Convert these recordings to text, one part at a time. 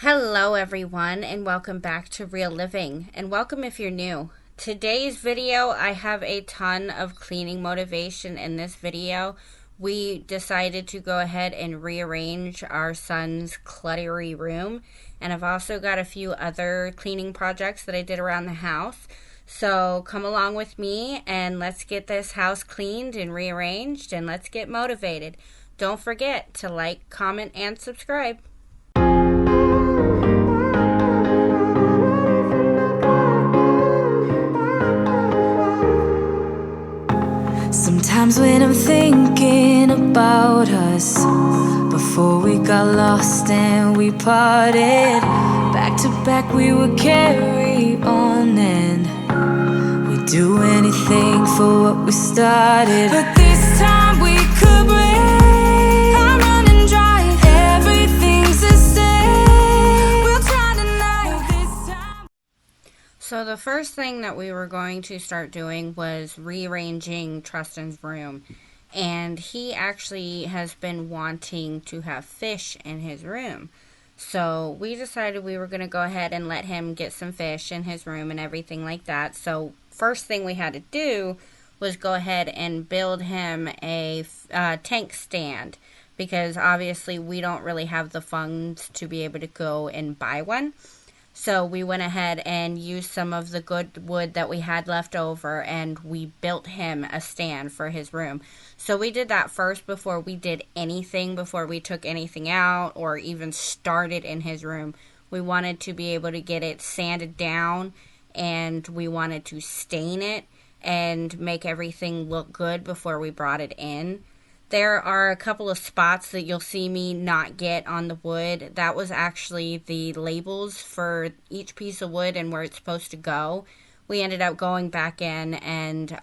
Hello everyone, and welcome back to Real Living, and welcome if you're new. Today's video, I have a ton of cleaning motivation in this video. We decided to go ahead and rearrange our son's cluttery room, and I've also got a few other cleaning projects that I did around the house. So come along with me and let's get this house cleaned and rearranged, and let's get motivated. Don't forget to like, comment, and subscribe. Sometimes when I'm thinking about us, before we got lost and we parted, back to back we would carry on and we'd do anything for what we started. But this time we could break. I'm running dry, everything's the same. We'll try tonight this time. So the first thing that we were going to start doing was rearranging Tristan's room. And he actually has been wanting to have fish in his room. So we decided we were going to go ahead and let him get some fish in his room and everything like that. So first thing we had to do was go ahead and build him a tank stand. Because obviously we don't really have the funds to be able to go and buy one. So we went ahead and used some of the good wood that we had left over, and we built him a stand for his room. So we did that first before we did anything, before we took anything out or even started in his room. We wanted to be able to get it sanded down, and we wanted to stain it and make everything look good before we brought it in. There are a couple of spots that you'll see me not get on the wood. That was actually the labels for each piece of wood and where it's supposed to go. We ended up going back in and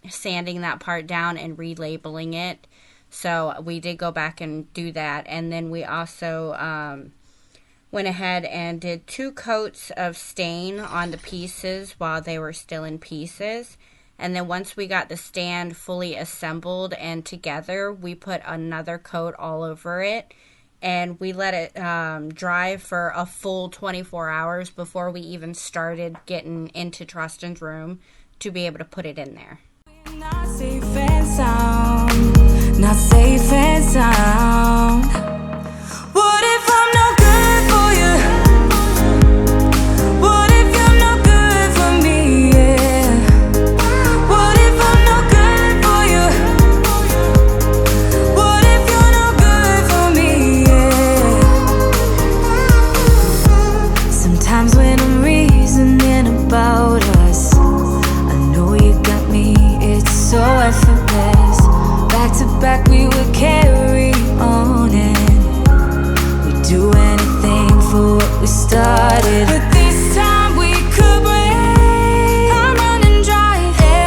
sanding that part down and relabeling it. So we did go back and do that. And then we also went ahead and did 2 coats of stain on the pieces while they were still in pieces. And then once we got the stand fully assembled and together, we put another coat all over it. And we let it dry for a full 24 hours before we even started getting into Tristan's room to be able to put it in there. Not safe and sound, not safe and sound. What if I'm no good for you? What if you're no good for me? Yeah. What if I'm no good for you? What if you're no good for me? Yeah. Sometimes when I'm reasoning about us, I know you got me, it's so effortless. Back to back we would carry on and we'd do anything for what we started. But this time we could break. I'm running dry,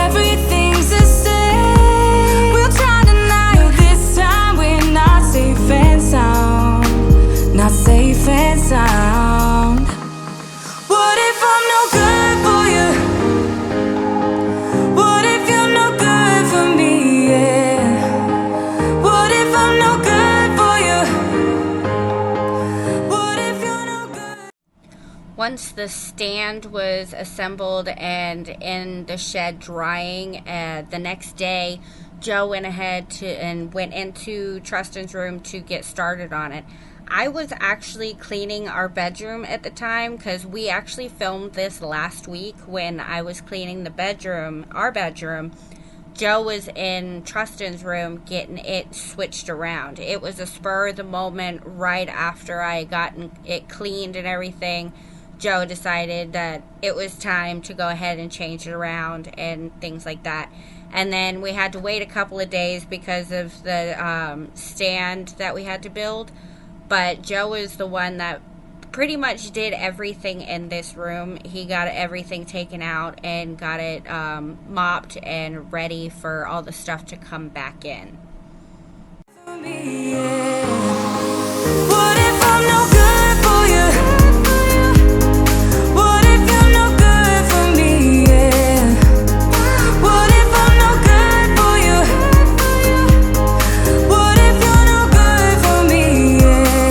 everything's the same. We'll try tonight. No, this time we're not safe and sound, not safe and sound. What if I'm no good for you? What if you're no good for me? Yeah. What if I'm no good for you? What if you're no good? Once the stand was assembled and in the shed drying, the next day, Joe went ahead and went into Tristan's room to get started on it. I was actually cleaning our bedroom at the time because we actually filmed this last week when I was cleaning the bedroom, our bedroom. Joe was in Tristan's room getting it switched around. It was a spur of the moment right after I had gotten it cleaned and everything. Joe decided that it was time to go ahead and change it around and things like that. And then we had to wait a couple of days because of the stand that we had to build. But Joe is the one that pretty much did everything in this room. He got everything taken out and got it mopped and ready for all the stuff to come back in. What if I'm no good for you? What if you're no good for me? Yeah. What if I'm no good for you? What if you're no good for me? Yeah.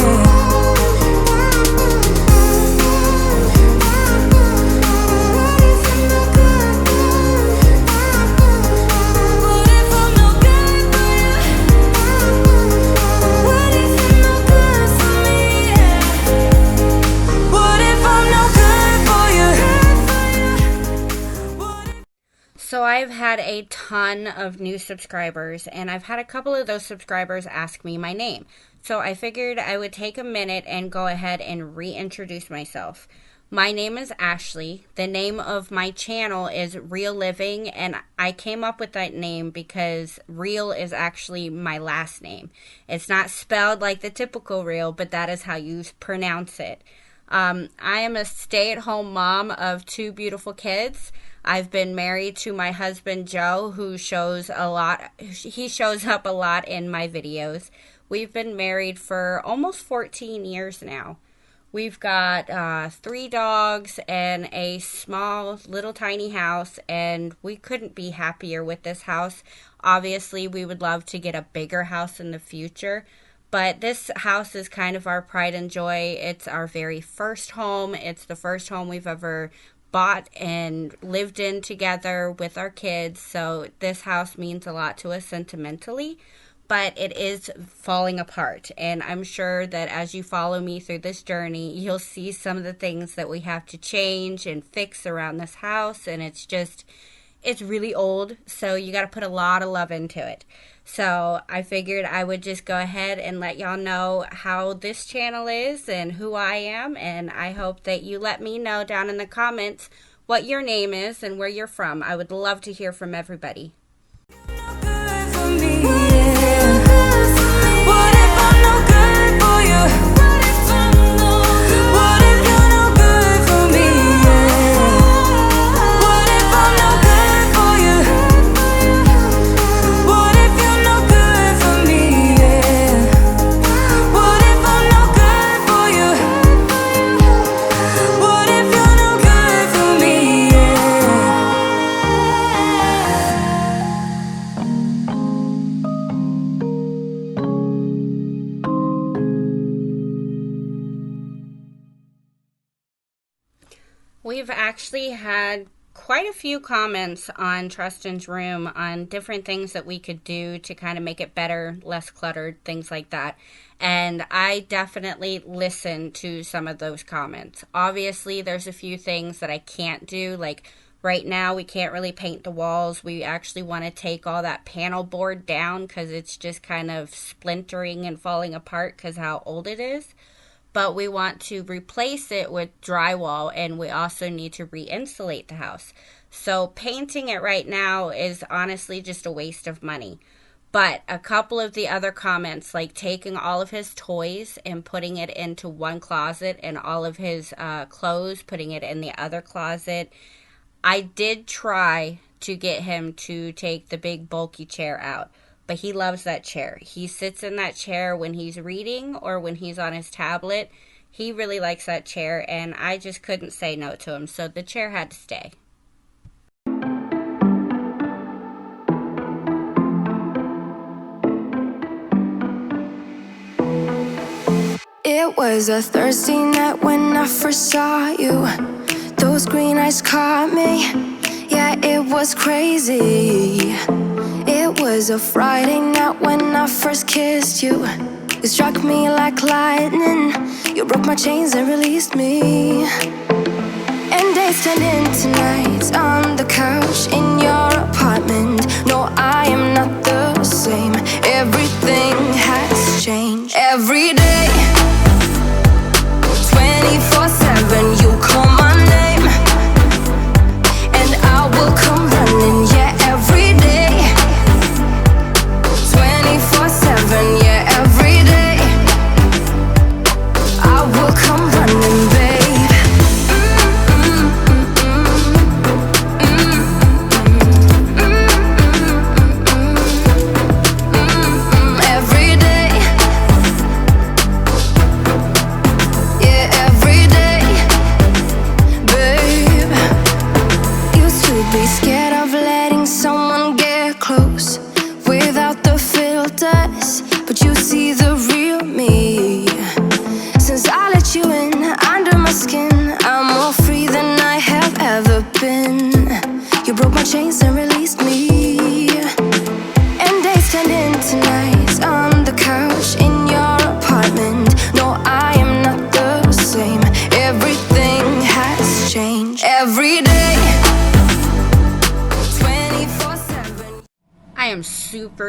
I've had a ton of new subscribers, and I've had a couple of those subscribers ask me my name. So I figured I would take a minute and go ahead and reintroduce myself. My name is Ashley. The name of my channel is Real Living, and I came up with that name because Real is actually my last name. It's not spelled like the typical Real, but that is how you pronounce it. I am a stay-at-home mom of 2 beautiful kids. I've been married to my husband, Joe, who shows a lot. He shows up a lot in my videos. We've been married for almost 14 years now. We've got 3 dogs and a small little tiny house, and we couldn't be happier with this house. Obviously, we would love to get a bigger house in the future, but this house is kind of our pride and joy. It's our very first home. It's the first home we've ever bought and lived in together with our kids, so this house means a lot to us sentimentally. But it is falling apart, and I'm sure that as you follow me through this journey, you'll see some of the things that we have to change and fix around this house, and it's really old, so you got to put a lot of love into it. So I figured I would just go ahead and let y'all know how this channel is and who I am, and I hope that you let me know down in the comments what your name is and where you're from. I would love to hear from everybody. We've actually had quite a few comments on Tristan's room on different things that we could do to kind of make it better, less cluttered, things like that. And I definitely listen to some of those comments. Obviously, there's a few things that I can't do. Like right now, we can't really paint the walls. We actually want to take all that panel board down because it's just kind of splintering and falling apart because how old it is. But we want to replace it with drywall, and we also need to re-insulate the house. So painting it right now is honestly just a waste of money. But a couple of the other comments, like taking all of his toys and putting it into one closet and all of his clothes, putting it in the other closet. I did try to get him to take the big bulky chair out. But he loves that chair. He sits in that chair when he's reading or when he's on his tablet. He really likes that chair, and I just couldn't say no to him, so the chair had to stay. It was a Thursday night when I first saw you. Those green eyes caught me. Yeah, it was crazy. It was a Friday night when I first kissed you. You struck me like lightning. You broke my chains and released me. And days turned into nights on the couch in your apartment. No, I am not the same. Everything has changed. Every day, 24/7, you call my name, and I will come running. Yeah, every day. 24/7, yeah, every day I will come running, babe.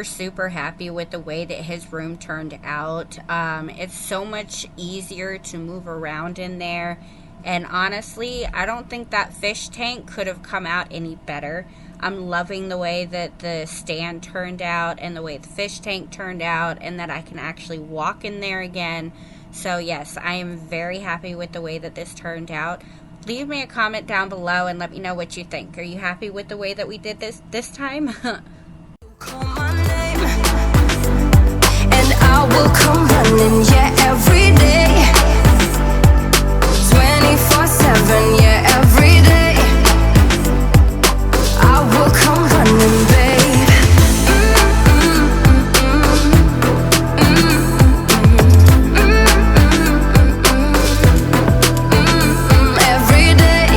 super happy with the way that his room turned out. It's so much easier to move around in there. And honestly, I don't think that fish tank could have come out any better. I'm loving the way that the stand turned out and the way the fish tank turned out, and that I can actually walk in there again. So yes, I am very happy with the way that this turned out. Leave me a comment down below and let me know what you think. Are you happy with the way that we did this time? Call my name, and I will come running, yeah, every day. 24/7, yeah, every day. I will come running, babe. Every day,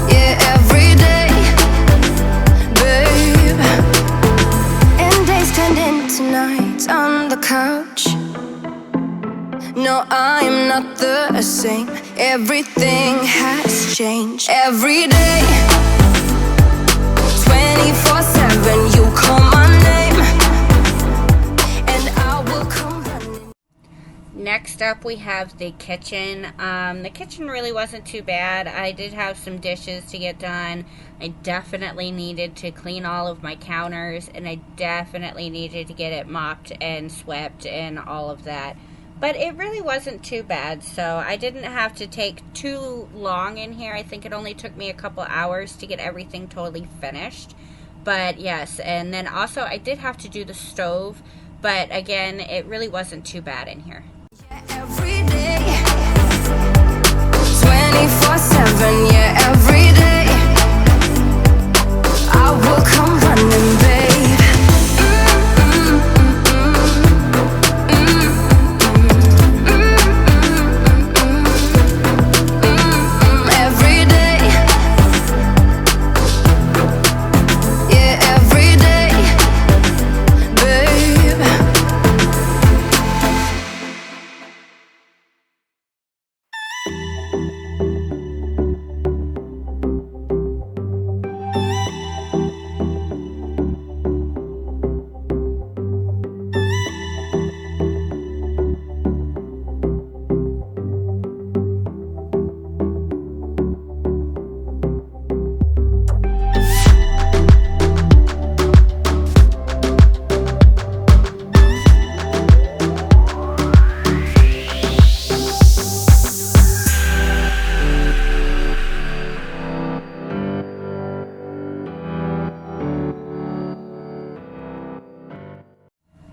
yeah, every day, babe. And days turned into nights on the couch. No, I am not the same. Everything has changed. Every day, 24/7, you call my name, and I will come running. Next up, we have the kitchen. The kitchen really wasn't too bad. I did have some dishes to get done. I definitely needed to clean all of my counters, and I definitely needed to get it mopped and swept and all of that. But it really wasn't too bad, so I didn't have to take too long in here. I think it only took me a couple hours to get everything totally finished. But yes, and then also I did have to do the stove, but again, it really wasn't too bad in here. Every day, 24/7, yeah, every day. I will come running, babe. Every day, yeah, every day, babe.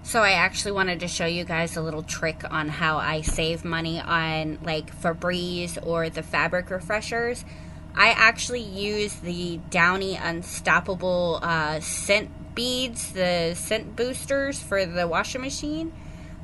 So I actually wanted to show you guys a little trick on how I save money on like Febreze or the fabric refreshers. I actually use the Downy Unstoppable scent beads, the scent boosters for the washing machine.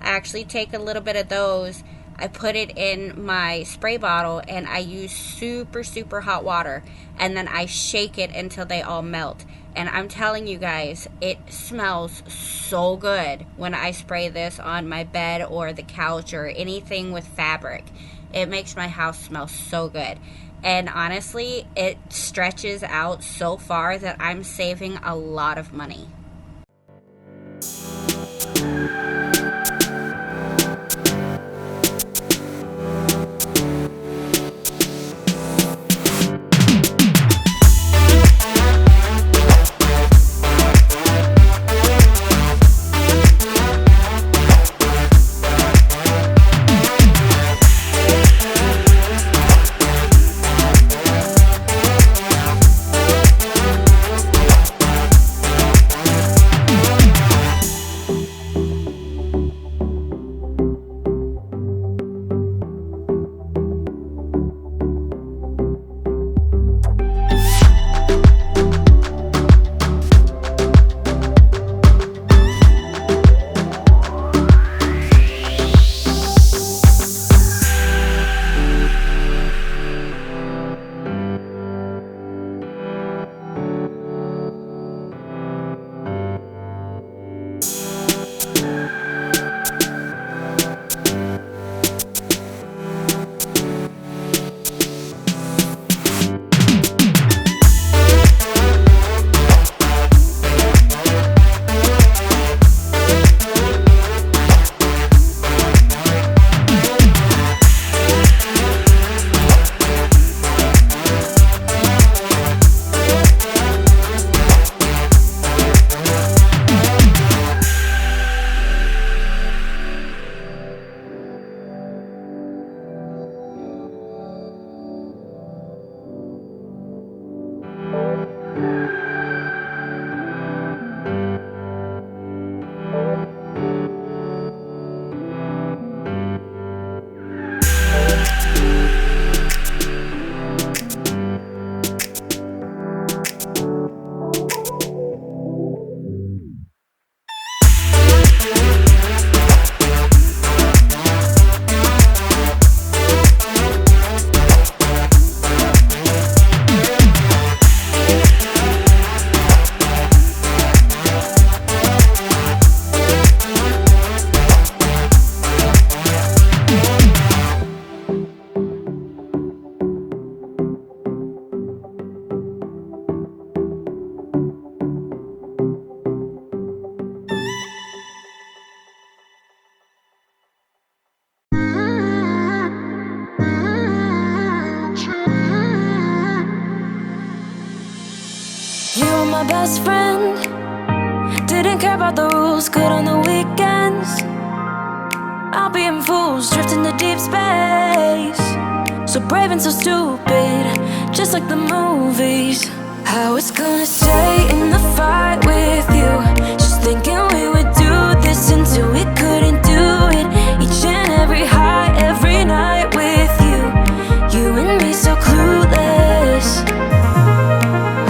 I actually take a little bit of those, I put it in my spray bottle, and I use super hot water, and then I shake it until they all melt. And I'm telling you guys, it smells so good when I spray this on my bed or the couch or anything with fabric. It makes my house smell so good. And honestly, it stretches out so far that I'm saving a lot of money. best friend. Didn't care about the rules, good on the weekends. I'll be in fools, drifting to deep space. So brave and so stupid, just like the movies. I was gonna stay in the fight with you, just thinking we would do this until we couldn't do it. Each and every high, every night with you. You and me so clueless.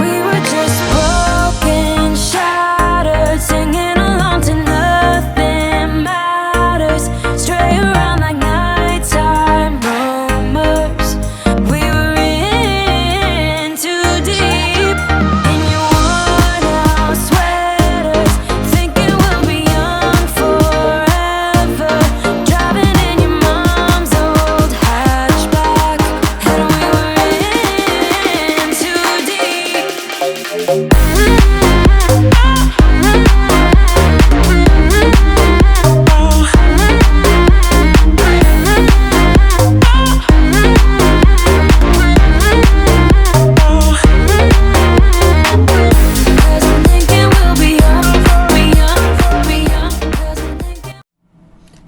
We were just broken, shattered, singing along to nothing matters. Stray around like nighttime rumors. We were in too deep. In your worn out sweaters, thinking we'll be young forever. Driving in your mom's old hatchback, and we were in too deep.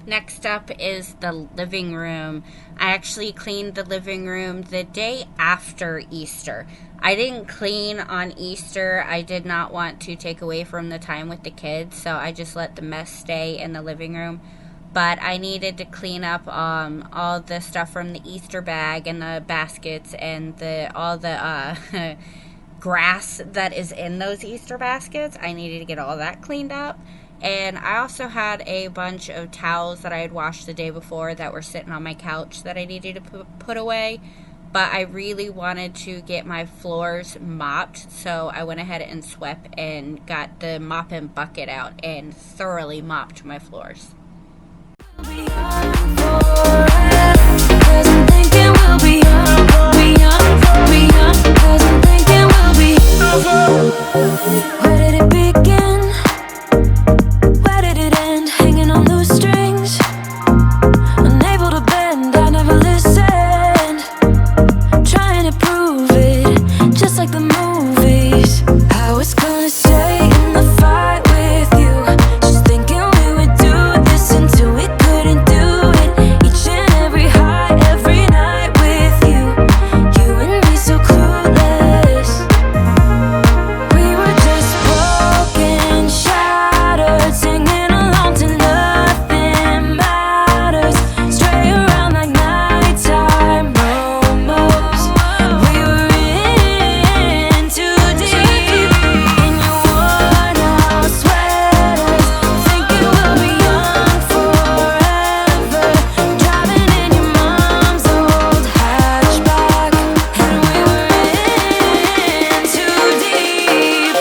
Next up is the living room. I actually cleaned the living room the day after Easter. I didn't clean on Easter. I did not want to take away from the time with the kids, so I just let the mess stay in the living room. But I needed to clean up all the stuff from the Easter bag and the baskets and all the grass that is in those Easter baskets. I needed to get all that cleaned up. And I also had a bunch of towels that I had washed the day before that were sitting on my couch that I needed to put away. But I really wanted to get my floors mopped, so I went ahead and swept and got the mop and bucket out and thoroughly mopped my floors. Where did it begin? Where did it end? Hanging on loose strings, unable to bend. I never listened, trying to prove it, just like the movies. I was gonna stay in the fight with you, just thinking we would do this until we couldn't do it. Each and every high, every night with you. You and me so clueless. We were just broken, shattered, singing along to nothing matters. Stray around like nighttime rumors. We were in too deep. In your worn out sweaters, thinking we'll be young forever. Driving in your mom's old hatchback, and we were in too deep.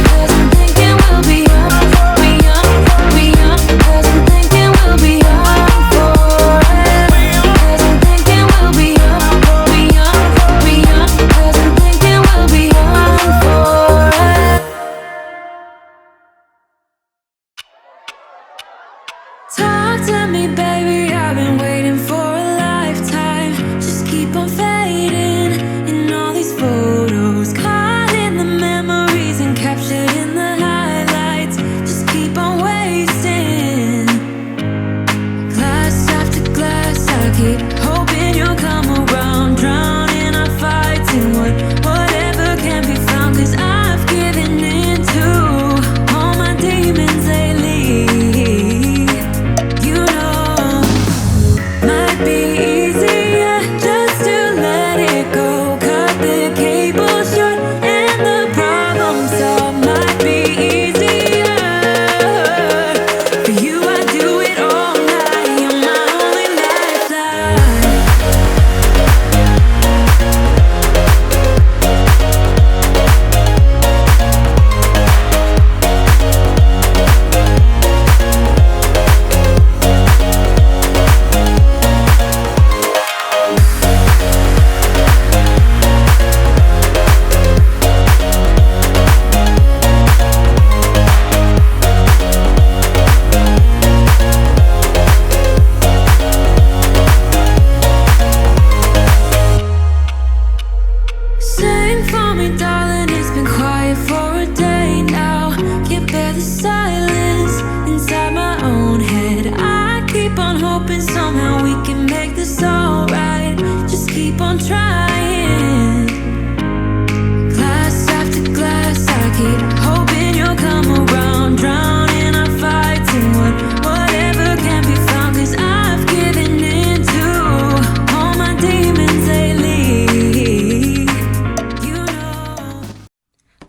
Cause I'm thinking we'll be young, cause I'm thinking we'll be young forever. Cause I'm thinking we'll be young, cause I'm thinking we'll be young forever. Talk to me, baby, I've been waiting for a lifetime. Just keep on fading in all these photos, caught in the memories and captured in the highlights. Just keep on wasting glass after glass. I keep hoping you'll come around, drowning our fights in whatever can be found. Cause I've given in to all my demons lately. You know, might be easier just to let it go. Cut the cable short and the problem solved. Might be easier for you. I do it all night. You're my only lifeline. keep on trying. Glass after glass, I keep hoping you'll come around. Drowning our fights in whatever can be found. 'Cause I've given in to all my demons lately. You know.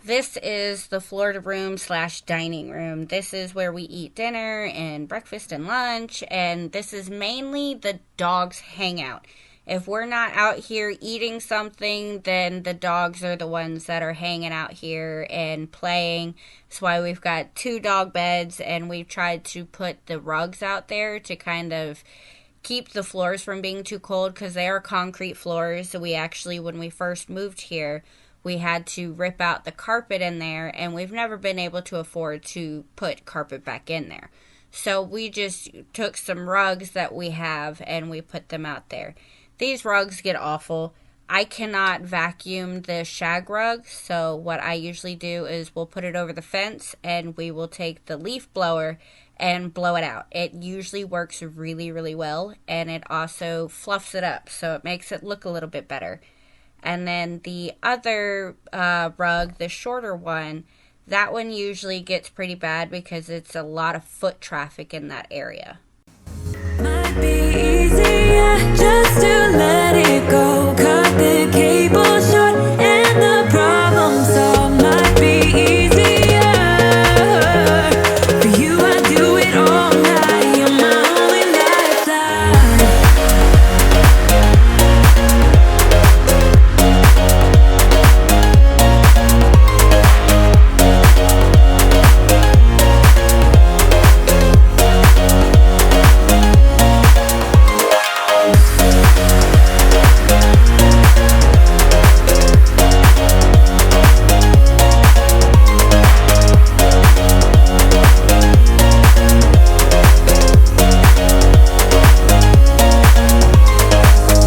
This is the Florida room / dining room. This is where we eat dinner and breakfast and lunch, and this is mainly the dogs' hangout. If we're not out here eating something, then the dogs are the ones that are hanging out here and playing. That's why we've got 2 dog beds, and we've tried to put the rugs out there to kind of keep the floors from being too cold, because they are concrete floors. So we actually, when we first moved here, we had to rip out the carpet in there, and we've never been able to afford to put carpet back in there. So we just took some rugs that we have and we put them out there. These rugs get awful. I cannot vacuum the shag rug, so what I usually do is we'll put it over the fence and we will take the leaf blower and blow it out. It usually works really, really well, and it also fluffs it up, so it makes it look a little bit better. And then the other rug, the shorter one, that one usually gets pretty bad because it's a lot of foot traffic in that area. Might be easier just to let it go. Cut the cable short and the problem solved. Might be easier for you. I do it all night. You're my only lifeline.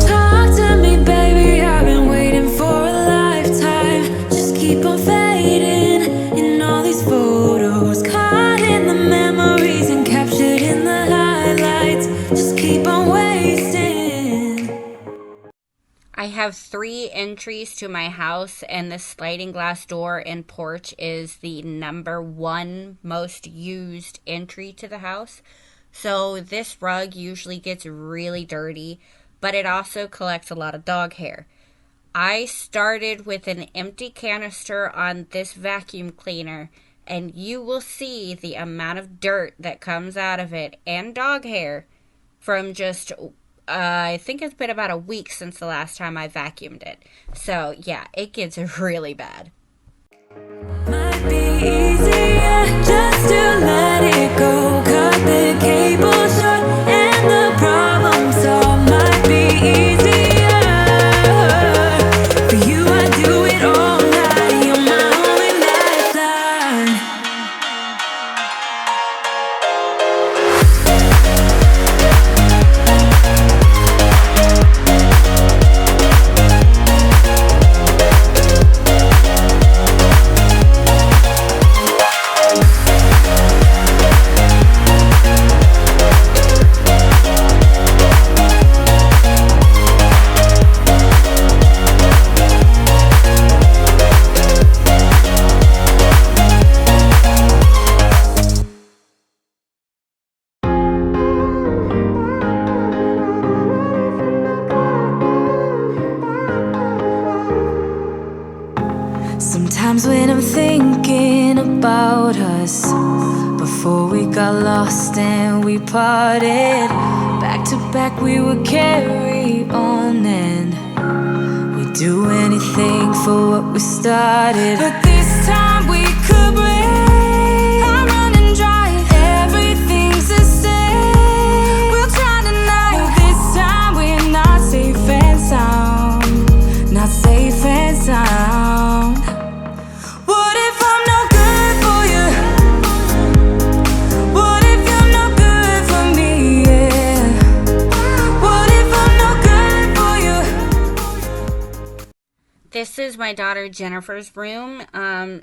Talk to me, baby. I've been waiting for a lifetime. Just keep on fading in all these photos, caught in the memories and captured in the highlights. Just keep on wasting. I have 3 entries to my house, and the sliding glass door and porch is the number 1 most used entry to the house. So this rug usually gets really dirty, but it also collects a lot of dog hair. I started with an empty canister on this vacuum cleaner, and you will see the amount of dirt that comes out of it and dog hair from just I think it's been about a week since the last time I vacuumed it. So yeah, it gets really bad. Might be easier just to let it go. Cut the cable short and the problem solved. Might be easier for you. I do it all night. You're my only lifeline. Sometimes when I'm thinking about us, before we got lost and we parted, back to back we would carry on and we'd do anything for what we started. But this time we could break. I'm running dry, everything's the same. We'll try tonight, but this time we're not safe and sound. Not safe and sound. What if I'm no good for you? What if you're no good for me? Yeah. What if I'm no good for you? This is my daughter Jennifer's room.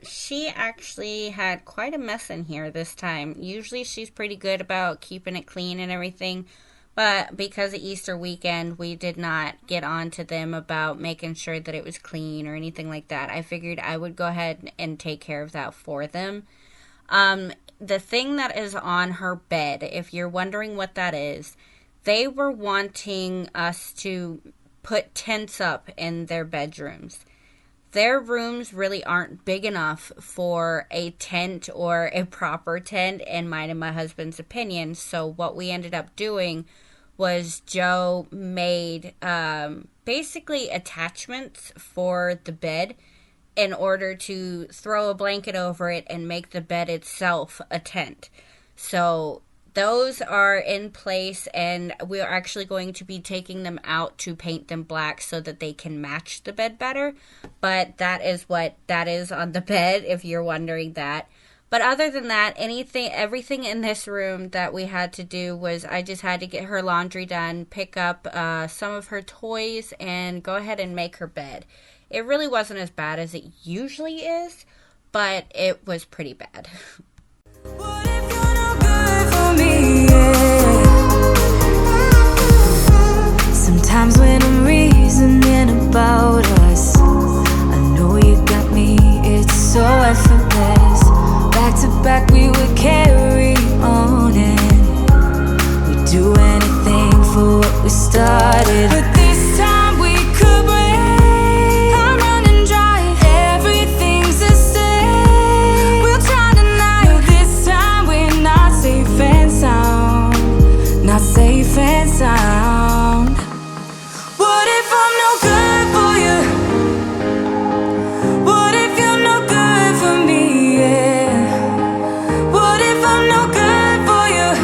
She actually had quite a mess in here this time. Usually she's pretty good about keeping it clean and everything, But because of Easter weekend, we did not get on to them about making sure that it was clean or anything like that. I figured I would go ahead and take care of that for them. The thing that is on her bed, if you're wondering what that is, they were wanting us to put tents up in their bedrooms. Their rooms really aren't big enough for a tent or a proper tent, in mine and my husband's opinion. So what we ended up doing was Joe made basically attachments for the bed in order to throw a blanket over it and make the bed itself a tent. So those are in place, and we are actually going to be taking them out to paint them black so that they can match the bed better. But that is what that is on the bed, if you're wondering that. But other than that, everything in this room that we had to do was I just had to get her laundry done, pick up some of her toys, and go ahead and make her bed. It really wasn't as bad as it usually is, but it was pretty bad. What if you're no good for me? Yeah. Sometimes when I'm reasoning about us, I know you got me, it's so effortless. Back to back we would carry on and we'd do anything for what we started. But this time we could break. I'm running dry, everything's the same. We'll try tonight, but this time we're not safe and sound. Not safe and sound. What if I'm no good for you? What if you're no good for me? Yeah. What if I'm no good for you?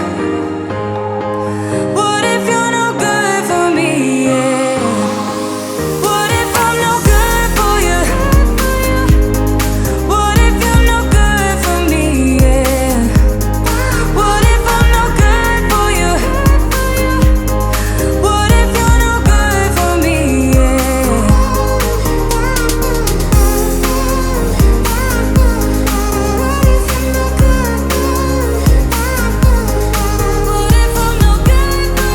What if you're no good for me? Yeah. What if I'm no good for you? What if you're no good for me? Yeah. What if I'm no good for you? What if you're no good for me? Yeah. What if I'm no good for you?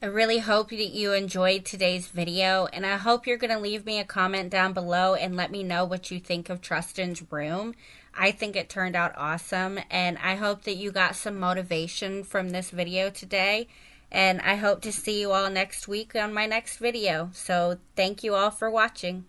I really hope that you enjoyed today's video, and I hope you're going to leave me a comment down below and let me know what you think of Tristan's room. I think it turned out awesome, and I hope that you got some motivation from this video today, and I hope to see you all next week on my next video. So thank you all for watching.